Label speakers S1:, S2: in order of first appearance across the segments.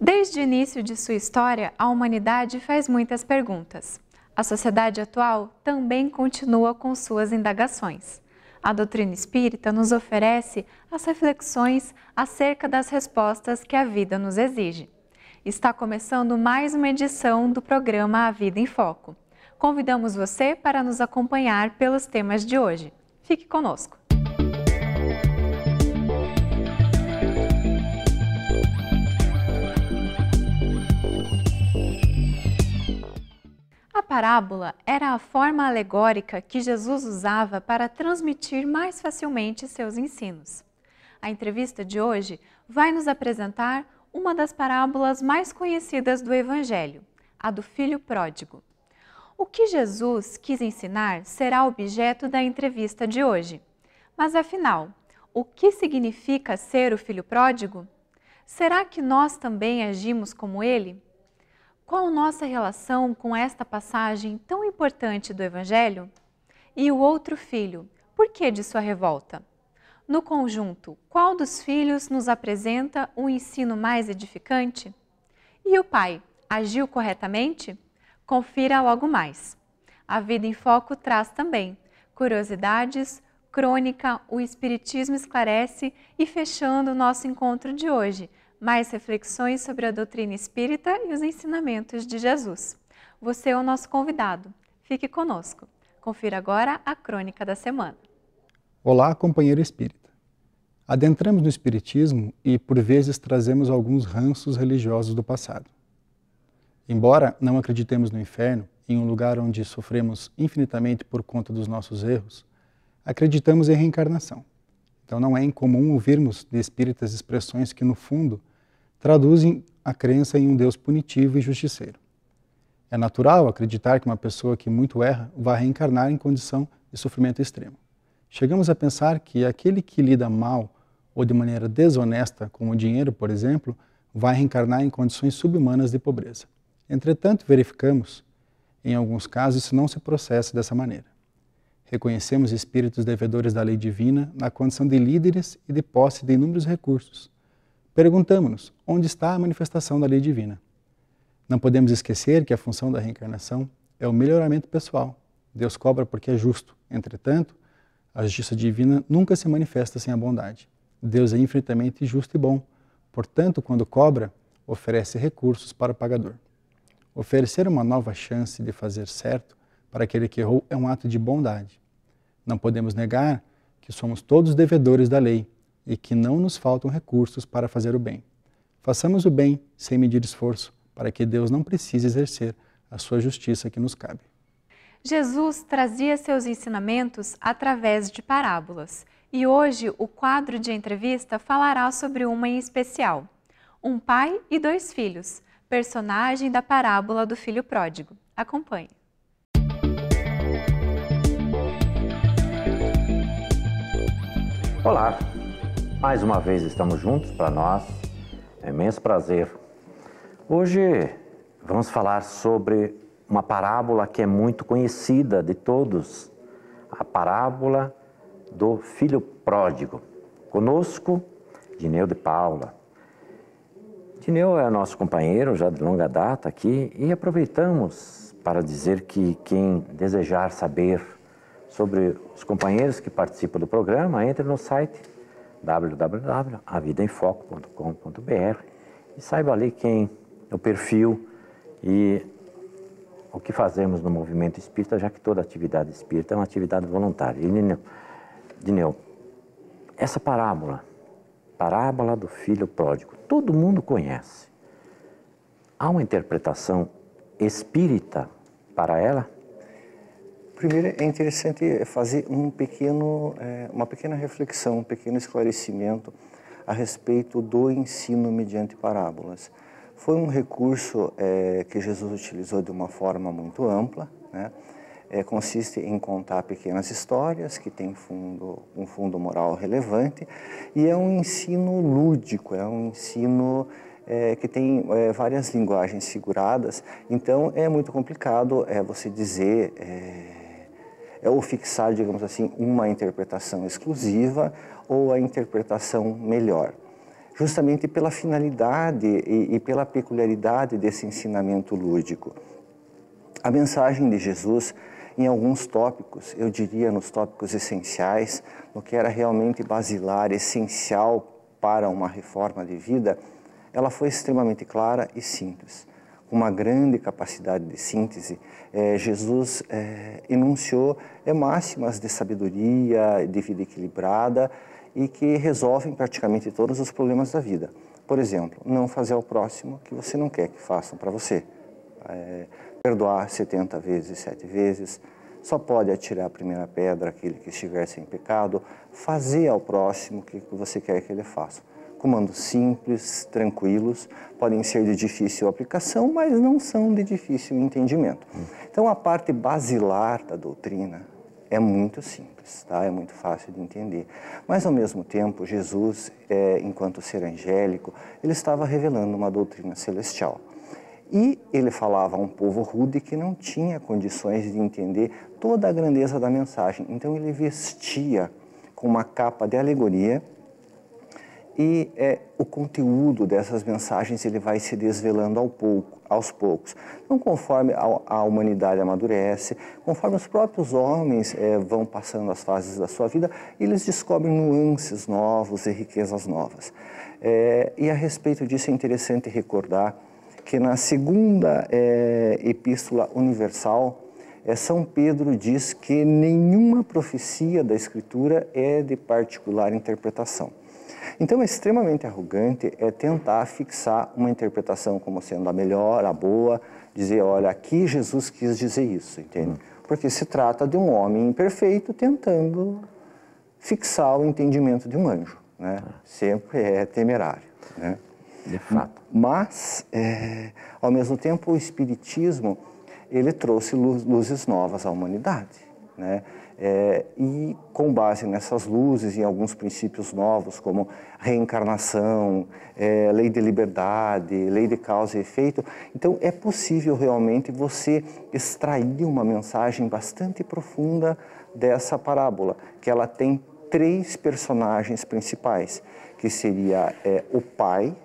S1: Desde o início de sua história, a humanidade faz muitas perguntas. A sociedade atual também continua com suas indagações. A doutrina espírita nos oferece as reflexões acerca das respostas que a vida nos exige. Está começando mais uma edição do programa A Vida em Foco. Convidamos você para nos acompanhar pelos temas de hoje. Fique conosco! A parábola era a forma alegórica que Jesus usava para transmitir mais facilmente seus ensinos. A entrevista de hoje vai nos apresentar uma das parábolas mais conhecidas do Evangelho, a do Filho Pródigo. O que Jesus quis ensinar será objeto da entrevista de hoje. Mas afinal, o que significa ser o Filho Pródigo? Será que nós também agimos como ele? Qual nossa relação com esta passagem tão importante do Evangelho? E o outro filho, por que de sua revolta? No conjunto, qual dos filhos nos apresenta um ensino mais edificante? E o pai, agiu corretamente? Confira logo mais. A Vida em Foco traz também curiosidades, crônica, o Espiritismo esclarece e fechando o nosso encontro de hoje, mais reflexões sobre a doutrina espírita e os ensinamentos de Jesus. Você é o nosso convidado. Fique conosco. Confira agora a crônica da semana.
S2: Olá, companheiro espírita. Adentramos no Espiritismo e, por vezes, trazemos alguns ranços religiosos do passado. Embora não acreditemos no inferno, em um lugar onde sofremos infinitamente por conta dos nossos erros, acreditamos em reencarnação. Então não é incomum ouvirmos de espíritas expressões que, no fundo, traduzem a crença em um Deus punitivo e justiceiro. É natural acreditar que uma pessoa que muito erra vai reencarnar em condição de sofrimento extremo. Chegamos a pensar que aquele que lida mal ou de maneira desonesta com o dinheiro, por exemplo, vai reencarnar em condições subhumanas de pobreza. Entretanto, verificamos, em alguns casos, isso não se processa dessa maneira. Reconhecemos espíritos devedores da lei divina na condição de líderes e de posse de inúmeros recursos. Perguntamos-nos, onde está a manifestação da lei divina? Não podemos esquecer que a função da reencarnação é o melhoramento pessoal. Deus cobra porque é justo. Entretanto, a justiça divina nunca se manifesta sem a bondade. Deus é infinitamente justo e bom. Portanto, quando cobra, oferece recursos para o pagador. Oferecer uma nova chance de fazer certo para aquele que errou é um ato de bondade. Não podemos negar que somos todos devedores da lei e que não nos faltam recursos para fazer o bem. Façamos o bem sem medir esforço, para que Deus não precise exercer a sua justiça que nos cabe.
S1: Jesus trazia seus ensinamentos através de parábolas e hoje o quadro de entrevista falará sobre uma em especial. Um pai e dois filhos, personagem da parábola do Filho Pródigo. Acompanhe.
S3: Olá, mais uma vez estamos juntos, para nós é um imenso prazer. Hoje vamos falar sobre uma parábola que é muito conhecida de todos, a parábola do Filho Pródigo. Conosco, Dineu de Paula. Dineu é nosso companheiro já de longa data aqui e aproveitamos para dizer que quem desejar saber sobre os companheiros que participam do programa, entre no site www.avidaemfoco.com.br e saiba ali quem é o perfil e o que fazemos no movimento espírita, já que toda atividade espírita é uma atividade voluntária. E, Dineu, essa parábola do Filho Pródigo, todo mundo conhece. Há uma interpretação espírita para ela?
S4: Primeiro, é interessante fazer uma pequena reflexão, um pequeno esclarecimento a respeito do ensino mediante parábolas. Foi um recurso que Jesus utilizou de uma forma muito ampla, né? Consiste em contar pequenas histórias que têm um fundo moral relevante e é um ensino lúdico, é um ensino que tem várias linguagens figuradas, então é muito complicado você dizer ou fixar, digamos assim, uma interpretação exclusiva ou a interpretação melhor. justamente pela finalidade e pela peculiaridade desse ensinamento lúdico. A mensagem de Jesus, em alguns tópicos, eu diria nos tópicos essenciais, no que era realmente basilar, essencial para uma reforma de vida, ela foi extremamente clara e simples. Com uma grande capacidade de síntese, Jesus enunciou máximas de sabedoria, de vida equilibrada e que resolvem praticamente todos os problemas da vida. Por exemplo, não fazer ao próximo o que você não quer que façam para você. Perdoar 70 vezes, 7 vezes, só pode atirar a primeira pedra aquele que estiver sem pecado, fazer ao próximo o que você quer que ele faça. Comandos simples, tranquilos, podem ser de difícil aplicação, mas não são de difícil entendimento. Então, a parte basilar da doutrina é muito simples, tá? É muito fácil de entender. Mas, ao mesmo tempo, Jesus, enquanto ser angélico, ele estava revelando uma doutrina celestial. E ele falava a um povo rude que não tinha condições de entender toda a grandeza da mensagem. Então, ele vestia com uma capa de alegoria e o conteúdo dessas mensagens ele vai se desvelando aos poucos. Então, conforme a humanidade amadurece, conforme os próprios homens vão passando as fases da sua vida, eles descobrem nuances novos e riquezas novas. E a respeito disso é interessante recordar que na segunda epístola universal, São Pedro diz que nenhuma profecia da Escritura é de particular interpretação. Então, é extremamente arrogante tentar fixar uma interpretação como sendo a melhor, a boa, dizer, olha, aqui Jesus quis dizer isso, entende? Porque se trata de um homem imperfeito tentando fixar o entendimento de um anjo, né? Sempre é temerário, né?
S3: De fato.
S4: Mas, ao mesmo tempo, o Espiritismo, ele trouxe luzes novas à humanidade, né? E com base nessas luzes e alguns princípios novos, como reencarnação, lei de liberdade, lei de causa e efeito, então é possível realmente você extrair uma mensagem bastante profunda dessa parábola, que ela tem 3 personagens principais, que seria o pai,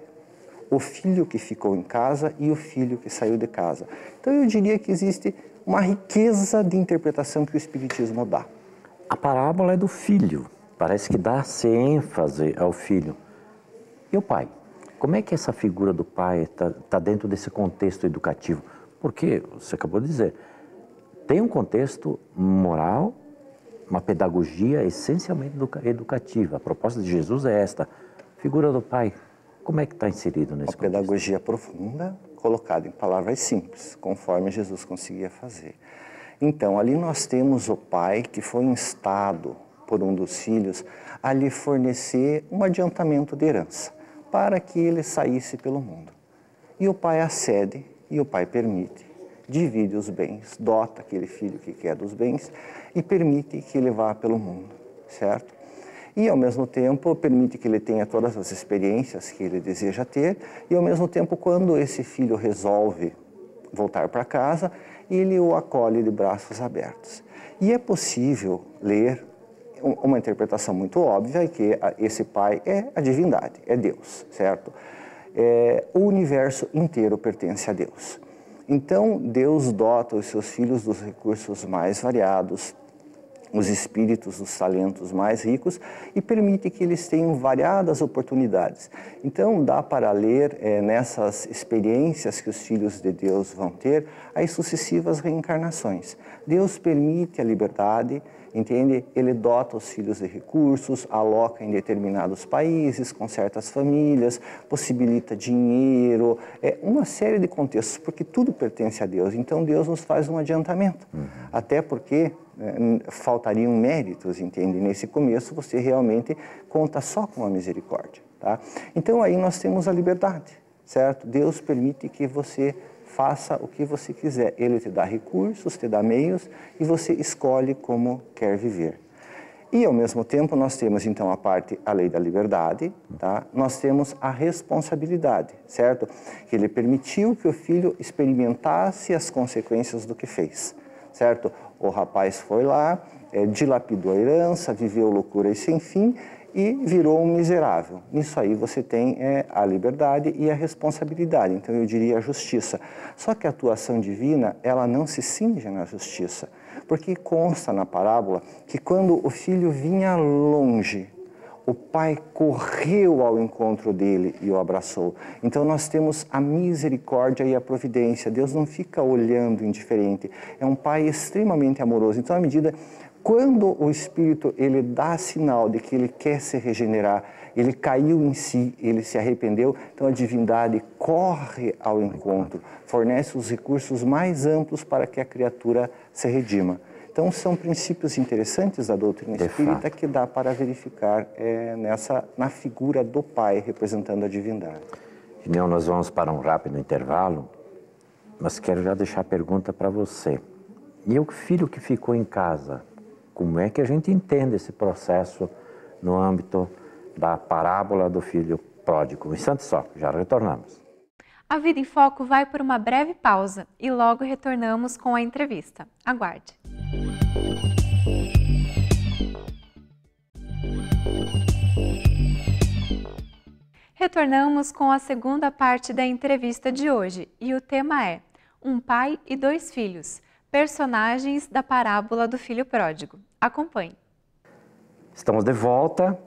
S4: o filho que ficou em casa e o filho que saiu de casa. Então eu diria que existe uma riqueza de interpretação que o Espiritismo dá.
S3: A parábola é do filho, parece que dá-se ênfase ao filho. E o pai? Como é que essa figura do pai está dentro desse contexto educativo? Porque, você acabou de dizer, tem um contexto moral, uma pedagogia essencialmente educativa. A proposta de Jesus é esta, figura do pai. Como é que está inserido nesse contexto?
S4: Uma pedagogia profunda, colocada em palavras simples, conforme Jesus conseguia fazer. Então, ali nós temos o pai que foi instado por um dos filhos a lhe fornecer um adiantamento de herança, para que ele saísse pelo mundo. E o pai acede, e o pai permite, divide os bens, dota aquele filho que quer dos bens e permite que ele vá pelo mundo, certo? E, ao mesmo tempo, permite que ele tenha todas as experiências que ele deseja ter e, ao mesmo tempo, quando esse filho resolve voltar para casa, ele o acolhe de braços abertos. E é possível ler uma interpretação muito óbvia, que esse pai é a divindade, é Deus, certo? O universo inteiro pertence a Deus. Então, Deus dota os seus filhos dos recursos mais variados, os espíritos, os talentos mais ricos e permite que eles tenham variadas oportunidades. Então, dá para ler nessas experiências que os filhos de Deus vão ter as sucessivas reencarnações. Deus permite a liberdade, entende? Ele dota os filhos de recursos, aloca em determinados países, com certas famílias, possibilita dinheiro, uma série de contextos, porque tudo pertence a Deus. Então, Deus nos faz um adiantamento, até porque faltariam méritos, entende? Nesse começo, você realmente conta só com a misericórdia, tá? Então, aí nós temos a liberdade, certo? Deus permite que você faça o que você quiser. Ele te dá recursos, te dá meios e você escolhe como quer viver. E, ao mesmo tempo, nós temos, então, a lei da liberdade, tá? Nós temos a responsabilidade, certo? Que ele permitiu que o filho experimentasse as consequências do que fez, certo? O rapaz foi lá, dilapidou a herança, viveu loucuras sem fim e virou um miserável. Nisso aí você tem a liberdade e a responsabilidade, então eu diria a justiça. Só que a atuação divina, ela não se cinge na justiça, porque consta na parábola que quando o filho vinha longe, o pai correu ao encontro dele e o abraçou. Então nós temos a misericórdia e a providência. Deus não fica olhando indiferente. É um pai extremamente amoroso. Então, à medida, quando o Espírito ele dá sinal de que ele quer se regenerar, ele caiu em si, ele se arrependeu, então a divindade corre ao encontro, fornece os recursos mais amplos para que a criatura se redima. Então, são princípios interessantes da doutrina espírita que dá para verificar na figura do Pai representando a divindade.
S3: Gineu, nós vamos para um rápido intervalo, mas quero já deixar a pergunta para você. E o filho que ficou em casa, como é que a gente entende esse processo no âmbito da parábola do filho pródigo? Um instante só, já retornamos.
S1: A Vida em Foco vai por uma breve pausa e logo retornamos com a entrevista. Aguarde. Retornamos com a segunda parte da entrevista de hoje e o tema é Um pai e dois filhos, personagens da parábola do filho pródigo. Acompanhe.
S3: Estamos de volta.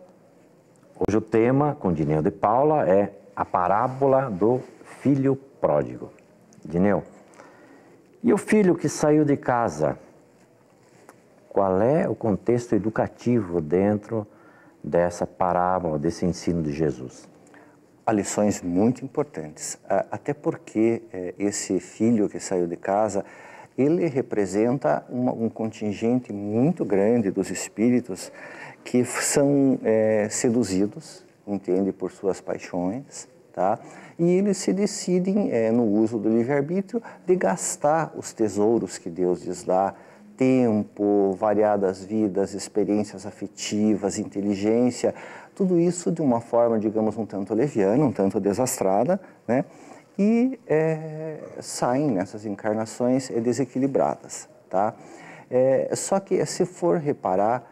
S3: Hoje o tema, com Dineu de Paula, é a parábola do filho pródigo. Dineu, e o filho que saiu de casa? Qual é o contexto educativo dentro dessa parábola, desse ensino de Jesus?
S4: Há lições muito importantes, até porque esse filho que saiu de casa, ele representa um contingente muito grande dos espíritos que são seduzidos, entende, por suas paixões, tá? E eles se decidem, no uso do livre-arbítrio, de gastar os tesouros que Deus lhes dá, tempo, variadas vidas, experiências afetivas, inteligência, tudo isso de uma forma, digamos, um tanto leviana, um tanto desastrada, né? E saem nessas encarnações desequilibradas, tá? Só que se for reparar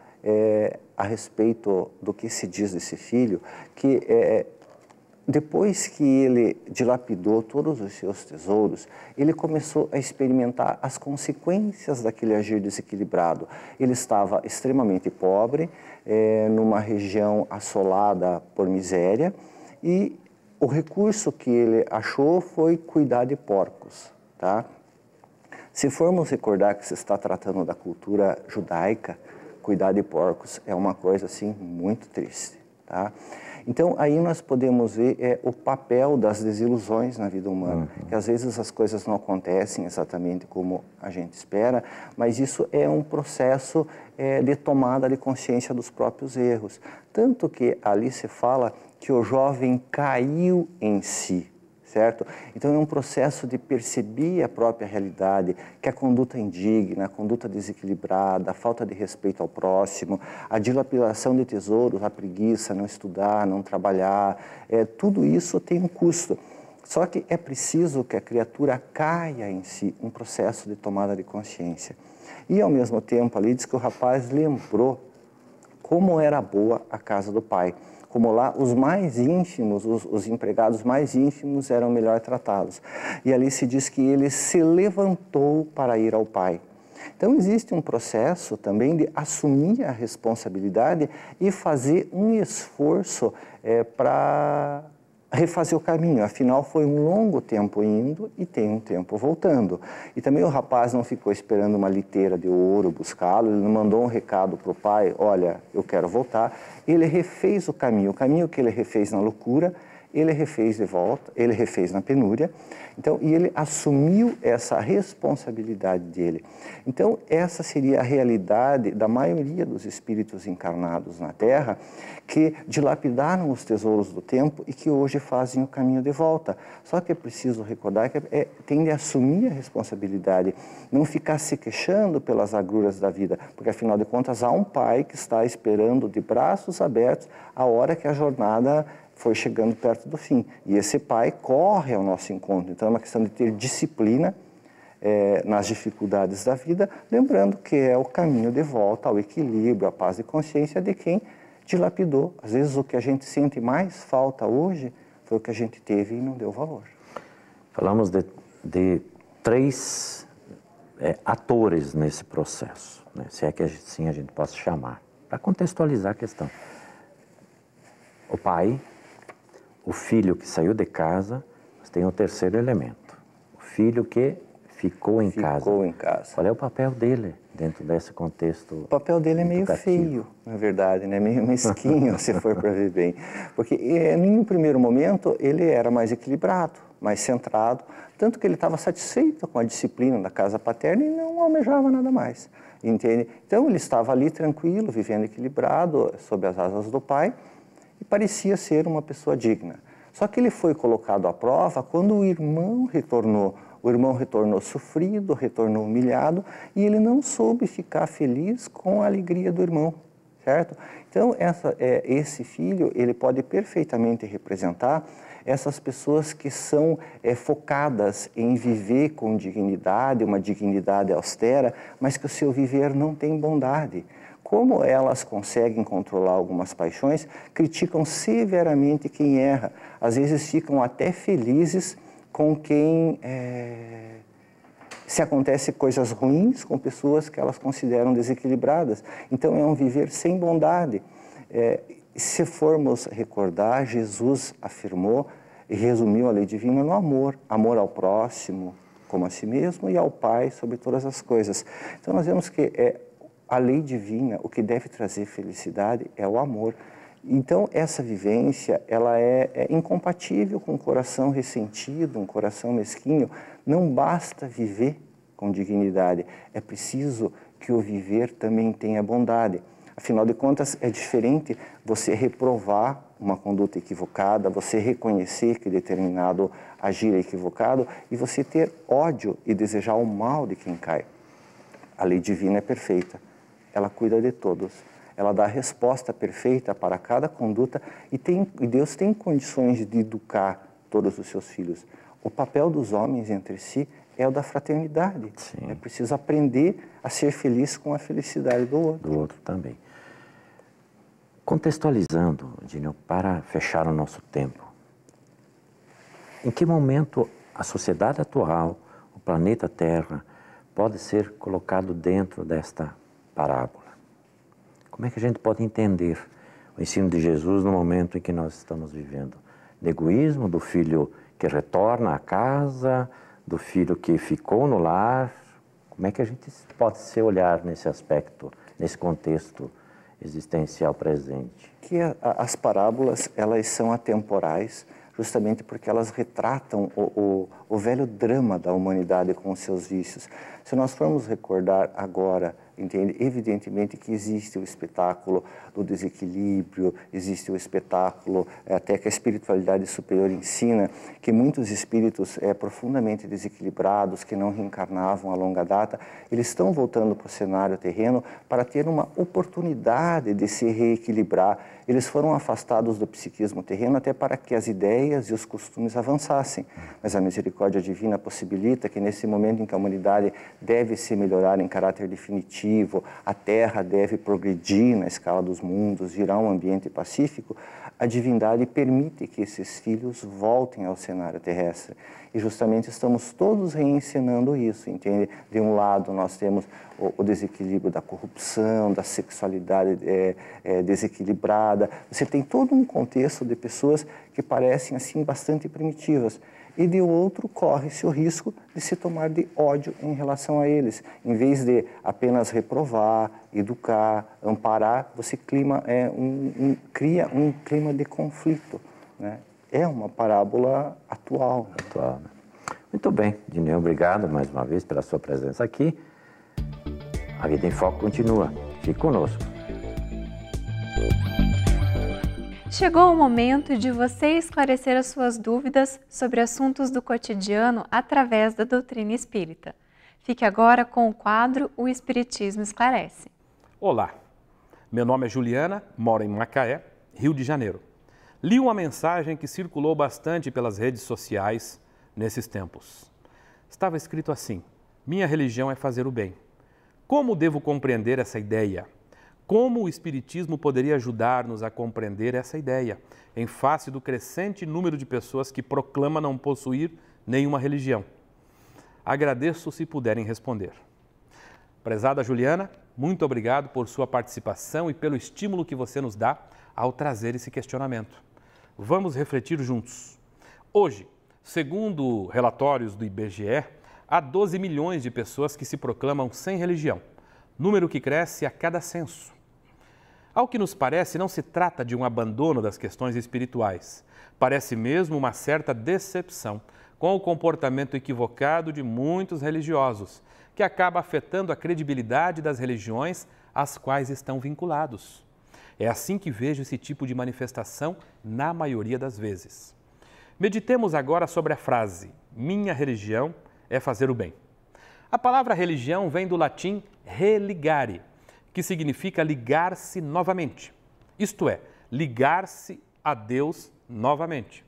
S4: a respeito do que se diz desse filho, que depois que ele dilapidou todos os seus tesouros, ele começou a experimentar as consequências daquele agir desequilibrado. Ele estava extremamente pobre, numa região assolada por miséria, e o recurso que ele achou foi cuidar de porcos, tá? Se formos recordar que se está tratando da cultura judaica, cuidar de porcos é uma coisa assim muito triste, tá? Então, aí nós podemos ver o papel das desilusões na vida humana, que às vezes as coisas não acontecem exatamente como a gente espera, mas isso é um processo de tomada de consciência dos próprios erros. Tanto que ali se fala que o jovem caiu em si, certo? Então é um processo de perceber a própria realidade, que a conduta indigna, a conduta desequilibrada, a falta de respeito ao próximo, a dilapidação de tesouros, a preguiça, não estudar, não trabalhar, tudo isso tem um custo. Só que é preciso que a criatura caia em si, um processo de tomada de consciência. E ao mesmo tempo ali diz que o rapaz lembrou como era boa a casa do pai. Como lá os mais ínfimos, os empregados mais ínfimos eram melhor tratados. E ali se diz que ele se levantou para ir ao pai. Então existe um processo também de assumir a responsabilidade e fazer um esforço para refazer o caminho. Afinal, foi um longo tempo indo e tem um tempo voltando. E também o rapaz não ficou esperando uma liteira de ouro buscá-lo, ele não mandou um recado para o pai, olha, eu quero voltar. Ele refez o caminho que ele refez na loucura, ele refez de volta, ele refez na penúria. Então, e ele assumiu essa responsabilidade dele. Então, essa seria a realidade da maioria dos espíritos encarnados na Terra, que dilapidaram os tesouros do tempo e que hoje fazem o caminho de volta. Só que é preciso recordar que tem de assumir a responsabilidade, não ficar se queixando pelas agruras da vida, porque afinal de contas há um pai que está esperando de braços abertos a hora que a jornada foi chegando perto do fim. E esse pai corre ao nosso encontro. Então é uma questão de ter disciplina nas dificuldades da vida, lembrando que é o caminho de volta ao equilíbrio, à paz de consciência de quem dilapidou. Às vezes o que a gente sente mais falta hoje foi o que a gente teve e não deu valor.
S3: Falamos de três atores nesse processo, né? Se é que assim a gente possa chamar, para contextualizar a questão. O pai, o filho que saiu de casa, mas tem o terceiro elemento, o filho que ficou em casa. Qual é o papel dele dentro desse contexto?
S4: O papel dele é meio feio, na verdade, né? Meio mesquinho, se for para ver bem. Porque em um primeiro momento ele era mais equilibrado, mais centrado, tanto que ele estava satisfeito com a disciplina da casa paterna e não almejava nada mais, entende? Então ele estava ali tranquilo, vivendo equilibrado, sob as asas do pai, e parecia ser uma pessoa digna. Só que ele foi colocado à prova quando o irmão retornou. O irmão retornou sofrido, retornou humilhado, e ele não soube ficar feliz com a alegria do irmão, certo? Então, esse filho, ele pode perfeitamente representar essas pessoas que são focadas em viver com dignidade, uma dignidade austera, mas que o seu viver não tem bondade. Como elas conseguem controlar algumas paixões, criticam severamente quem erra. Às vezes ficam até felizes com quem se acontece coisas ruins com pessoas que elas consideram desequilibradas. Então é um viver sem bondade. Se formos recordar, Jesus afirmou e resumiu a lei divina no amor. Amor ao próximo como a si mesmo e ao Pai sobre todas as coisas. Então nós vemos que a lei divina, o que deve trazer felicidade é o amor. Então, essa vivência, ela é incompatível com um coração ressentido, um coração mesquinho. Não basta viver com dignidade, é preciso que o viver também tenha bondade. Afinal de contas, é diferente você reprovar uma conduta equivocada, você reconhecer que determinado agir é equivocado e você ter ódio e desejar o mal de quem cai. A lei divina é perfeita, ela cuida de todos. Ela dá a resposta perfeita para cada conduta e Deus tem condições de educar todos os seus filhos. O papel dos homens entre si é o da fraternidade. Sim. É preciso aprender a ser feliz com a felicidade do outro.
S3: Do outro também. Contextualizando, Dineu, para fechar o nosso tempo, em que momento a sociedade atual, o planeta Terra, pode ser colocado dentro desta parábola? Como é que a gente pode entender o ensino de Jesus no momento em que nós estamos vivendo? Do egoísmo, do filho que retorna à casa, do filho que ficou no lar. Como é que a gente pode se olhar nesse aspecto, nesse contexto existencial presente?
S4: Que as parábolas, elas são atemporais, justamente porque elas retratam o velho drama da humanidade com os seus vícios. Se nós formos recordar agora, entende? Evidentemente que existe o espetáculo do desequilíbrio, existe o espetáculo até que a espiritualidade superior ensina que muitos espíritos profundamente desequilibrados, que não reencarnavam a longa data, eles estão voltando para o cenário terreno para ter uma oportunidade de se reequilibrar. Eles foram afastados do psiquismo terreno até para que as ideias e os costumes avançassem. Mas a misericórdia divina possibilita que nesse momento em que a humanidade deve se melhorar em caráter definitivo, a Terra deve progredir na escala dos mundos, virar um ambiente pacífico, a divindade permite que esses filhos voltem ao cenário terrestre. E justamente estamos todos reencenando isso, entende? De um lado nós temos o desequilíbrio da corrupção, da sexualidade desequilibrada. Você tem todo um contexto de pessoas que parecem assim bastante primitivas. E de outro corre-se o risco de se tomar de ódio em relação a eles. Em vez de apenas reprovar, educar, amparar, você cria um clima de conflito, né? É uma parábola atual.
S3: Atual, né? Muito bem, Dineu, obrigado mais uma vez pela sua presença aqui. A Vida em Foco continua. Fique conosco.
S1: Chegou o momento de você esclarecer as suas dúvidas sobre assuntos do cotidiano através da doutrina espírita. Fique agora com o quadro O Espiritismo Esclarece.
S5: Olá, meu nome é Juliana, moro em Macaé, Rio de Janeiro. Li uma mensagem que circulou bastante pelas redes sociais nesses tempos. Estava escrito assim: minha religião é fazer o bem. Como devo compreender essa ideia? Como o Espiritismo poderia ajudar-nos a compreender essa ideia, em face do crescente número de pessoas que proclamam não possuir nenhuma religião? Agradeço se puderem responder. Prezada Juliana, muito obrigado por sua participação e pelo estímulo que você nos dá ao trazer esse questionamento. Vamos refletir juntos. Hoje, segundo relatórios do IBGE, há 12 milhões de pessoas que se proclamam sem religião, número que cresce a cada censo. Ao que nos parece, não se trata de um abandono das questões espirituais. Parece mesmo uma certa decepção com o comportamento equivocado de muitos religiosos, que acaba afetando a credibilidade das religiões às quais estão vinculados. É assim que vejo esse tipo de manifestação na maioria das vezes. Meditemos agora sobre a frase: minha religião é fazer o bem. A palavra religião vem do latim religare, que significa ligar-se novamente, isto é, ligar-se a Deus novamente.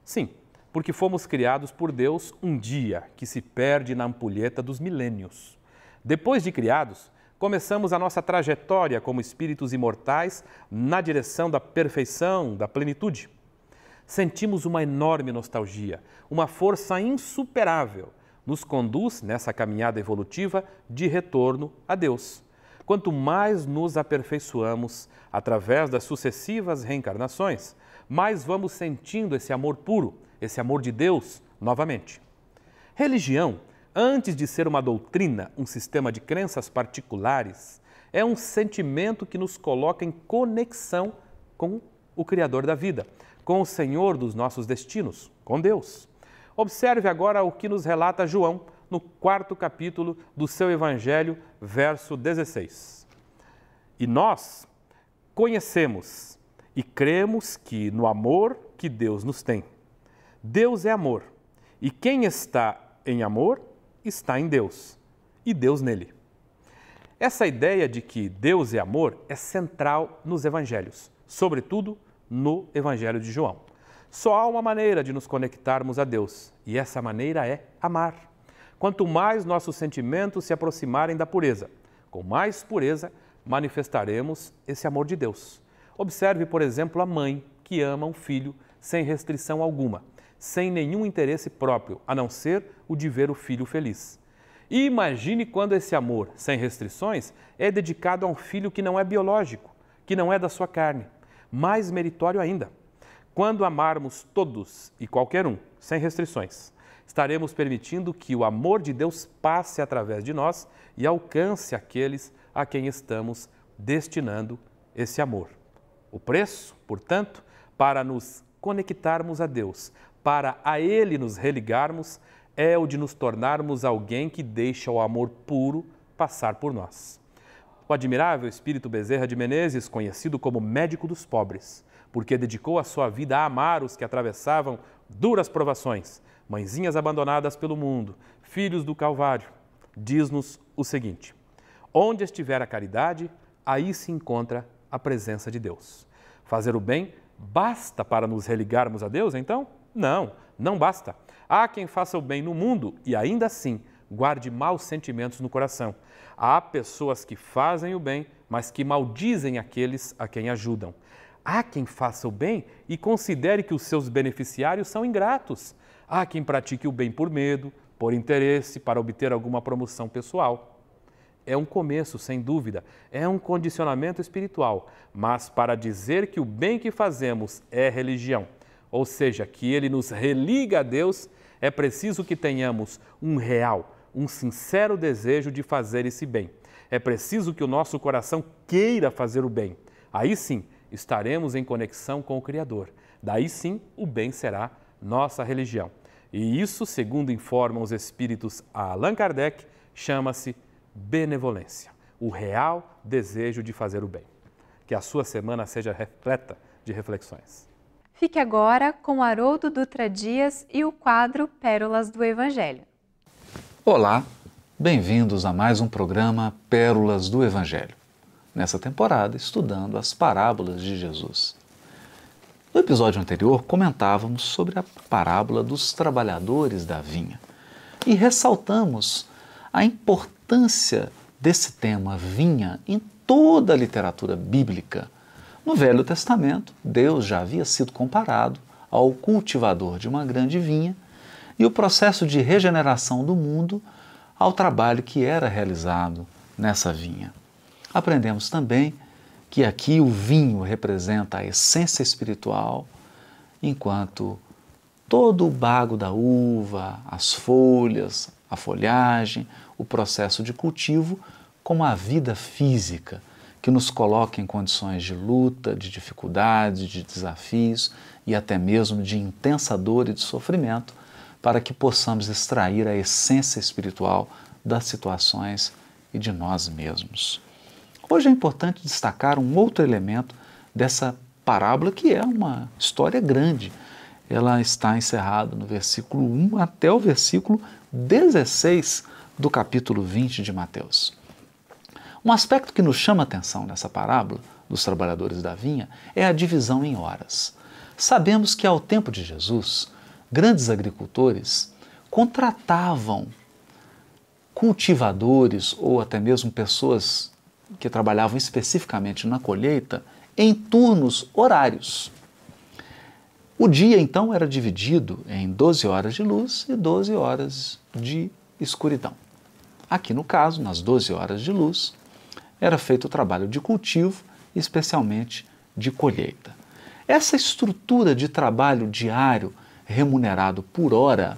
S5: Sim, porque fomos criados por Deus um dia que se perde na ampulheta dos milênios. Depois de criados, começamos a nossa trajetória como espíritos imortais na direção da perfeição, da plenitude. Sentimos uma enorme nostalgia, uma força insuperável nos conduz nessa caminhada evolutiva de retorno a Deus. Quanto mais nos aperfeiçoamos através das sucessivas reencarnações, mais vamos sentindo esse amor puro, esse amor de Deus novamente. Religião, antes de ser uma doutrina, um sistema de crenças particulares, é um sentimento que nos coloca em conexão com o Criador da vida, com o Senhor dos nossos destinos, com Deus. Observe agora o que nos relata João no 4º capítulo do seu Evangelho, verso 16. E nós conhecemos e cremos que no amor que Deus nos tem. Deus é amor, e quem está em amor está em Deus, e Deus nele. Essa ideia de que Deus é amor é central nos evangelhos, sobretudo no Evangelho de João. Só há uma maneira de nos conectarmos a Deus, e essa maneira é amar. Quanto mais nossos sentimentos se aproximarem da pureza, com mais pureza manifestaremos esse amor de Deus. Observe, por exemplo, a mãe que ama um filho sem restrição alguma, sem nenhum interesse próprio, a não ser o de ver o filho feliz. E imagine quando esse amor, sem restrições, é dedicado a um filho que não é biológico, que não é da sua carne. Mais meritório ainda. Quando amarmos todos e qualquer um, sem restrições, estaremos permitindo que o amor de Deus passe através de nós e alcance aqueles a quem estamos destinando esse amor. O preço, portanto, para nos conectarmos a Deus, para a Ele nos religarmos, é o de nos tornarmos alguém que deixa o amor puro passar por nós. O admirável Espírito Bezerra de Menezes, conhecido como médico dos pobres, porque dedicou a sua vida a amar os que atravessavam duras provações, mãezinhas abandonadas pelo mundo, filhos do Calvário, diz-nos o seguinte: onde estiver a caridade, aí se encontra a presença de Deus. Fazer o bem basta para nos religarmos a Deus, então? Não, não basta. Há quem faça o bem no mundo e ainda assim guarde maus sentimentos no coração. Há pessoas que fazem o bem, mas que maldizem aqueles a quem ajudam. Há quem faça o bem e considere que os seus beneficiários são ingratos. Há quem pratique o bem por medo, por interesse, para obter alguma promoção pessoal. É um começo, sem dúvida, é um condicionamento espiritual, mas para dizer que o bem que fazemos é religião, ou seja, que ele nos religa a Deus, é preciso que tenhamos um real, um sincero desejo de fazer esse bem. É preciso que o nosso coração queira fazer o bem. Aí sim, estaremos em conexão com o Criador. Daí sim, o bem será nossa religião. E isso, segundo informam os espíritos a Allan Kardec, chama-se benevolência, o real desejo de fazer o bem. Que a sua semana seja repleta de reflexões.
S1: Fique agora com Haroldo Dutra Dias e o quadro Pérolas do Evangelho.
S6: Olá, bem-vindos a mais um programa Pérolas do Evangelho. Nessa temporada, estudando as parábolas de Jesus. No episódio anterior, comentávamos sobre a parábola dos trabalhadores da vinha e ressaltamos a importância desse tema vinha em toda a literatura bíblica. No Velho Testamento, Deus já havia sido comparado ao cultivador de uma grande vinha e o processo de regeneração do mundo ao trabalho que era realizado nessa vinha. Aprendemos também que aqui o vinho representa a essência espiritual, enquanto todo o bago da uva, as folhas, a folhagem, o processo de cultivo, como a vida física, que nos coloca em condições de luta, de dificuldades, de desafios e até mesmo de intensa dor e de sofrimento, para que possamos extrair a essência espiritual das situações e de nós mesmos. Hoje é importante destacar um outro elemento dessa parábola, que é uma história grande. Ela está encerrada no versículo 1 até o versículo 16 do capítulo 20 de Mateus. Um aspecto que nos chama a atenção nessa parábola dos trabalhadores da vinha é a divisão em horas. Sabemos que ao tempo de Jesus, grandes agricultores contratavam cultivadores ou até mesmo pessoas que trabalhavam especificamente na colheita em turnos horários. O dia, então, era dividido em 12 horas de luz e 12 horas de escuridão. Aqui, no caso, nas 12 horas de luz, era feito o trabalho de cultivo, especialmente de colheita. Essa estrutura de trabalho diário remunerado por hora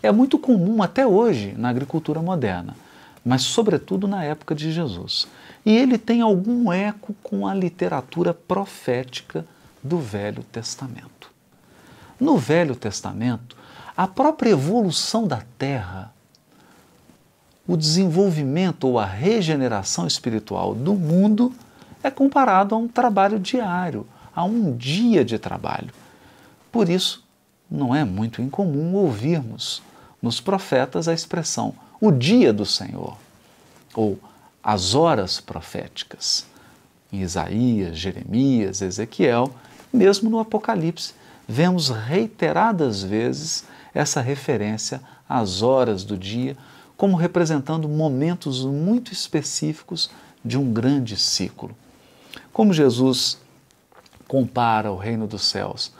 S6: é muito comum até hoje na agricultura moderna, mas sobretudo na época de Jesus. E ele tem algum eco com a literatura profética do Velho Testamento. No Velho Testamento, a própria evolução da terra, o desenvolvimento ou a regeneração espiritual do mundo é comparado a um trabalho diário, a um dia de trabalho. Por isso, não é muito incomum ouvirmos nos profetas a expressão o dia do Senhor, ou as horas proféticas. Em Isaías, Jeremias, Ezequiel, mesmo no Apocalipse, vemos reiteradas vezes essa referência às horas do dia como representando momentos muito específicos de um grande ciclo. Como Jesus compara o reino dos céus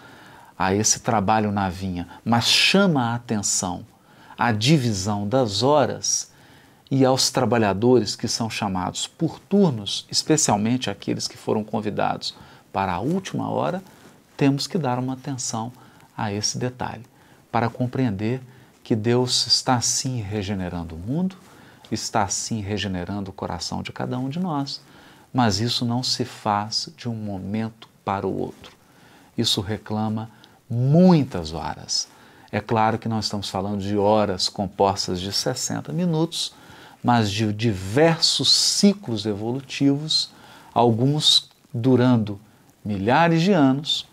S6: a esse trabalho na vinha, mas chama a atenção à divisão das horas e aos trabalhadores que são chamados por turnos, especialmente aqueles que foram convidados para a última hora, temos que dar uma atenção a esse detalhe, para compreender que Deus está sim regenerando o mundo, está sim regenerando o coração de cada um de nós, mas isso não se faz de um momento para o outro. Isso reclama muitas horas. É claro que nós estamos falando de horas compostas de 60 minutos, mas de diversos ciclos evolutivos, alguns durando milhares de anos,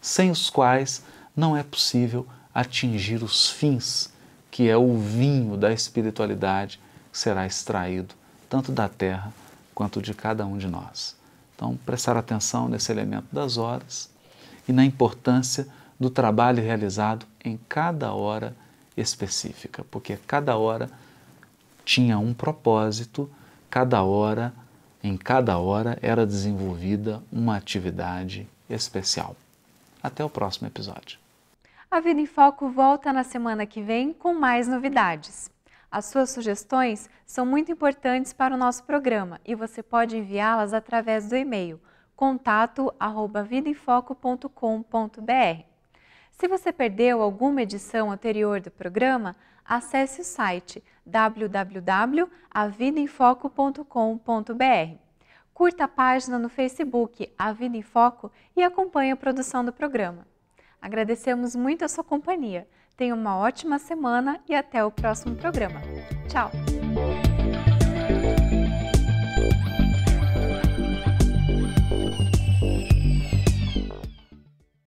S6: sem os quais não é possível atingir os fins, que é o vinho da espiritualidade que será extraído tanto da terra quanto de cada um de nós. Então, prestar atenção nesse elemento das horas e na importância do trabalho realizado em cada hora específica, porque cada hora tinha um propósito, em cada hora era desenvolvida uma atividade especial. Até o próximo episódio.
S1: A Vida em Foco volta na semana que vem com mais novidades. As suas sugestões são muito importantes para o nosso programa e você pode enviá-las através do e-mail contato@vidaemfoco.com.br. Se você perdeu alguma edição anterior do programa, acesse o site www.avidaemfoco.com.br. Curta a página no Facebook A Vida em Foco e acompanhe a produção do programa. Agradecemos muito a sua companhia. Tenha uma ótima semana e até o próximo programa. Tchau!